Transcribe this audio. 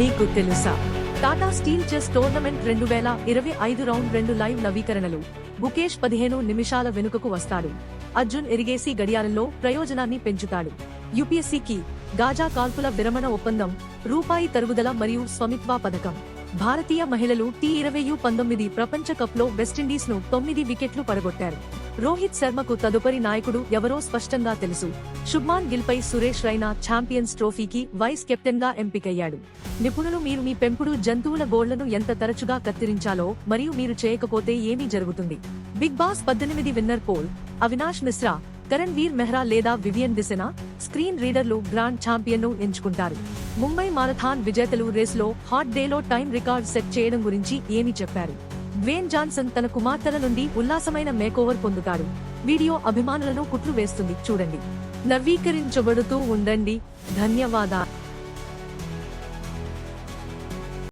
మీకు తెలుసా? Tata steel chess tournament 2025 round 2 live నవీకరణలు. గుకేష్ 15 నిమిషాల వెనుకకు వస్తాడు. అర్జున్ ఎరిగేసి గడియారంలో ప్రయోజనాన్ని పెంచుతాడు. యూపీఎస్సీకి గాజా కాల్పుల విరమణ ఒప్పందం, రూపాయి తరుగుదల మరియు స్వామిత్వ పథకం. భారతీయ మహిళలు T20U19 ప్రపంచ కప్లో వెస్టిండీస్ ను 9 వికెట్లు పడగొట్టారు. రోహిత్ శర్మకు తదుపరి నాయకుడు ఎవరో స్పష్టంగా తెలుసు. శుభ్మాన్ గిల్ పై సురేష్ రైనా ఛాంపియన్స్ ట్రోఫీకి వైస్ కెప్టెన్ గా ఎంపికయ్యాడు. నిపుణులు మీరు మీ పెంపుడు జంతువుల గోళ్లను ఎంత తరచుగా కత్తిరించాలో మరియు మీరు చేయకపోతే ఏమీ జరుగుతుంది. Big boss 18 winner poll. Avinash Mishra, Karan Veer Mehra లేదా వివియన్ దిసెనా స్క్రీన్ రీడర్లు గ్రాండ్ ఛాంపియన్ ను ఎంచుకుంటారు. ముంబై మారథాన్ విజేతలు రేస్లో హాట్ డేలో టైం రికార్డ్ సెట్ చేయడం గురించి ఏమి చెప్పారు? డ్వేన్ జాన్సన్ తన కుమార్తెల నుండి ఉల్లాసమైన మేకోవర్ పొందుతాడు. వీడియో అభిమానులను కుట్లు వేస్తుంది, చూడండి. నవీకరించబడుతూ ఉండండి. ధన్యవాదాలు.